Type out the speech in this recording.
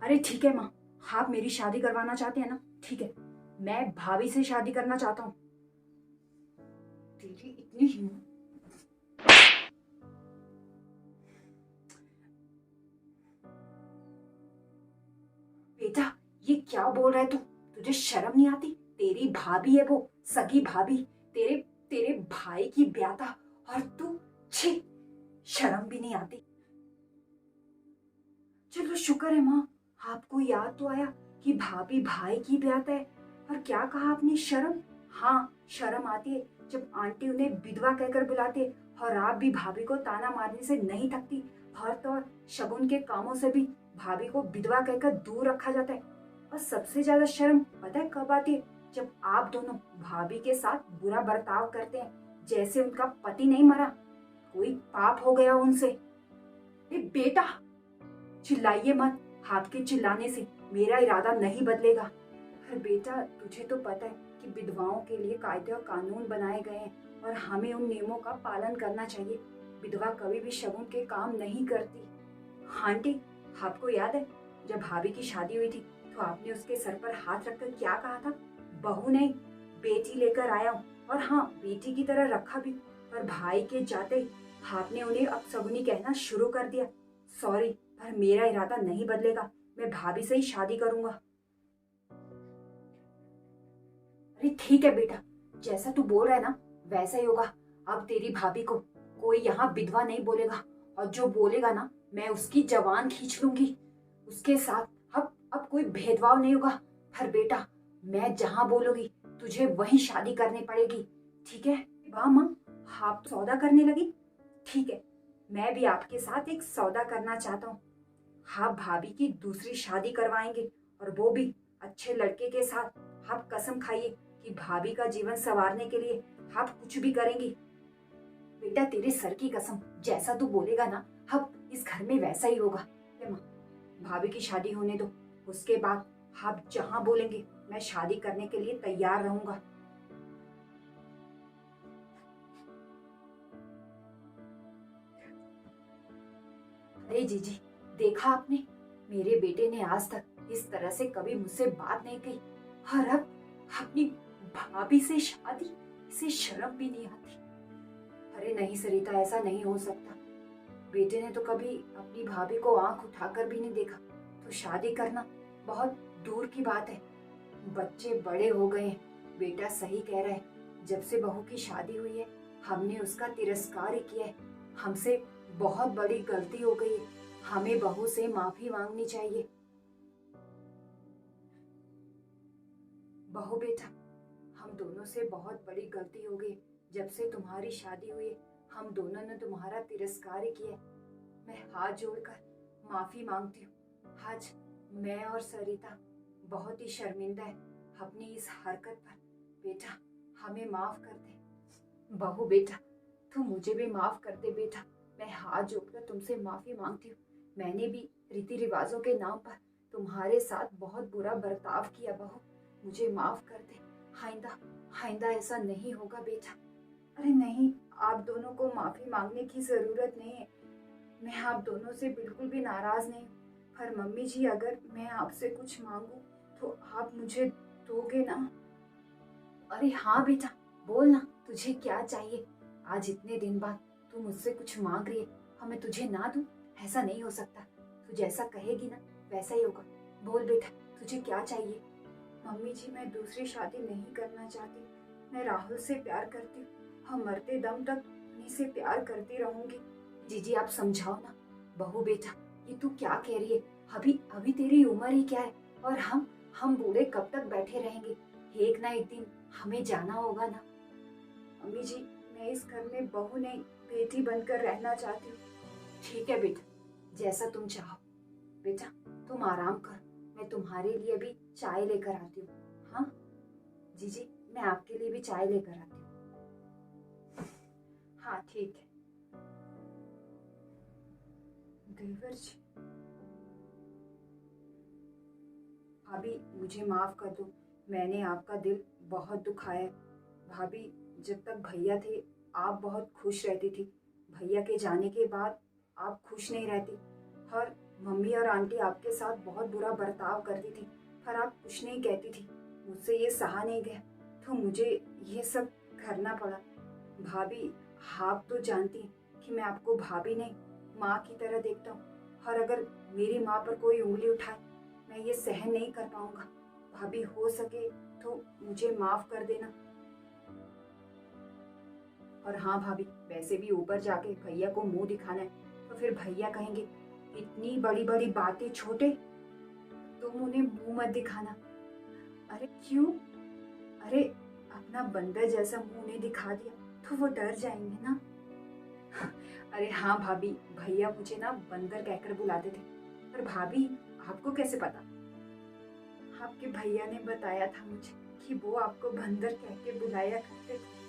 अरे ठीक है माँ, आप मेरी शादी करवाना चाहते हैं ना, ठीक है, मैं भाभी से शादी करना चाहता हूँ। तेरी इतनी हिम्मत। बेटा, ये क्या बोल रहा है तू? तुझे शर्म नहीं आती? तेरी भाभी है वो, सगी भाभी, तेरे तेरे भाई की ब्याता, और तू, छी, शर्म भी नहीं आती। चलो शुक्र है माँ, आपको याद तो आया कि भाभी भाई की ब्याता है। और क्या कहा आपने, शर्म? हाँ, शर्म आती है जब आंटी उन्हें विधवा कहकर बुलाती है, और आप भी भाभी को ताना मारने से नहीं थकती। हर तो शगुन के कामों से भी भाभी को विधवा कहकर दूर रखा जाता है। और सबसे ज्यादा शर्म पता है कब आती है? जब आप दोनों भाभी के साथ बुरा बर्ताव करते हैं, जैसे उनका पति नहीं मरा, कोई पाप हो गया उनसे। बेटा, चिल्लाइए मत, आपके चिल्लाने से मेरा इरादा नहीं बदलेगा। पर बेटा, तुझे तो पता है कि विधवाओं के लिए कायदे और कानून बनाए गए हैं, और हमें उन नियमों का पालन करना चाहिए। विधवा कभी भी शगुन के काम नहीं करती। आंटी, आपको याद है जब भाभी की शादी हुई थी, तो आपने उसके सर पर हाथ रखकर क्या कहा था? बहू नहीं, बेटी लेकर आया हूँ। और हाँ, बेटी की तरह रखा भी। पर भाई के जाते ही आपने उन्हें अपशगुनी कहना शुरू कर दिया। सॉरी, पर मेरा इरादा नहीं बदलेगा। मैं भाभी से ही शादी करूंगा। अरे ठीक है बेटा, जैसा तू बोल रहा है ना, वैसा ही होगा। अब तेरी भाभी को कोई यहाँ विधवा नहीं बोलेगा, और जो बोलेगा ना, मैं उसकी जवान खींच लूंगी। उसके साथ अब कोई भेदभाव नहीं होगा। पर बेटा, मैं जहाँ बोलूंगी तुझे वहीं शादी करनी पड़ेगी, ठीक है? वाह माँ, आप सौदा करने लगी। ठीक है, मैं भी आपके साथ एक सौदा करना चाहता हूँ। आप भाभी की दूसरी शादी करवाएंगे, और वो भी अच्छे लड़के के साथ। आप कसम खाइए कि भाभी का जीवन संवारने के लिए आप कुछ भी करेंगी। बेटा, तेरे सर की कसम, जैसा तू बोलेगा ना, अब इस घर में वैसा ही होगा। ये माँ, भाभी की शादी होने दो, उसके बाद आप जहाँ बोलेंगे मैं शादी करने के लिए तैयार रहूंगा। अरे जीजी, देखा आपने, मेरे बेटे ने आज तक इस तरह से कभी मुझसे बात नहीं की, और अब अपनी भाभी से शादी, इसे शर्म भी नहीं आती। अरे नहीं सरिता, ऐसा नहीं हो सकता। बेटे ने तो कभी अपनी भाभी को आंख उठाकर भी नहीं देखा, तो शादी करना बहुत दूर की बात है। बच्चे बड़े हो गए हैं। बेटा सही कह रहा है, जब से बहू की शादी हुई है, हमने उसका तिरस्कार ही किया है। हमसे बहुत बड़ी गलती हो गई है। हमें बहू से माफी मांगनी चाहिए। बहू बेटा, हम दोनों से बहुत बड़ी गलती हो गई। जब से तुम्हारी शादी हुई है, हम दोनों ने तुम्हारा तिरस्कार ही किया है। मैं हाथ जोड़कर माफी मांगती हूँ। आज मैं और सरिता बहुत ही शर्मिंदा है अपनी इस हरकत पर। बेटा, हमें माफ कर दे। बहू बेटा, तू मुझे भी माफ कर दे बेटा। मैं हाथ जोड़कर तुमसे माफी मांगती हूँ। मैंने भी रीति रिवाजों के नाम पर तुम्हारे साथ बहुत बुरा बर्ताव किया। बहू, मुझे माफ कर दे। आइंदा आइंदा ऐसा नहीं होगा बेटा। अरे नहीं, आप दोनों को माफी मांगने की जरूरत नहीं है। मैं आप दोनों से बिल्कुल भी नाराज नहीं हूँ। पर मम्मी जी, अगर मैं आपसे कुछ मांगू तो आप मुझे दोगे ना? अरे हाँ बेटा, बोल ना, तुझे क्या चाहिए? आज इतने दिन बाद तू मुझसे कुछ मांग रही है, और मैं तुझे ना दूं? ऐसा नहीं हो सकता। तू जैसा कहेगी ना, वैसा ही होगा। बोल बेटा, तुझे क्या चाहिए? मम्मी जी, मैं दूसरी शादी नहीं करना चाहती। मैं राहुल से प्यार करती हूँ, हम मरते दम तक उन्हीं से प्यार करती रहूंगी। जीजी, आप समझाओ ना। बहू बेटा, ये तू क्या कह रही है? अभी अभी तेरी उम्र ही क्या है? और हम बूढ़े कब तक बैठे रहेंगे? एक ना एक दिन हमें जाना होगा ना। मम्मी जी, मैं इस घर में बहू नहीं, बेटी बनकर रहना चाहती हूँ। ठीक है बेटा, जैसा तुम चाहो। बेटा, तुम आराम कर, मैं तुम्हारे लिए भी चाय लेकर आती हूँ। हाँ जी जी, मैं आपके लिए भी चाय लेकर आती हूँ। हाँ ठीक है। दिलवर जी, भाभी मुझे माफ कर दो, मैंने आपका दिल बहुत दुखाया है। भाभी, जब तक भैया थे आप बहुत खुश रहती थी। भैया के जाने के बाद आप खुश नहीं रहती। और मम्मी और आंटी आपके साथ बहुत बुरा बर्ताव करती थी, पर आप कुछ नहीं कहती थी। मुझसे ये सहा नहीं गया, तो मुझे ये सब करना पड़ा। भाभी, आप तो जानती हैं कि मैं आपको भाभी नहीं, माँ की तरह देखता हूँ, और अगर मेरी माँ पर कोई उंगली उठाए, मैं ये सहन नहीं कर पाऊंगा। भाभी, हो सके तो मुझे माफ कर देना। और हाँ भाभी, वैसे भी ऊपर जाके भैया को मुंह दिखाना है, तो फिर भैया कहेंगे इतनी बड़ी बड़ी बातें छोटे, तुम उन्हें मुंह मत दिखाना। अरे क्यों? अरे, अपना बंदर जैसा मुंह उन्हें दिखा दिया तो वो डर जाएंगे ना। अरे हाँ भाभी, भैया मुझे ना बंदर कहकर बुलाते थे। पर भाभी, आपको कैसे पता? आपके भैया ने बताया था मुझे कि वो आपको बंदर कह के बुलाया करते थे।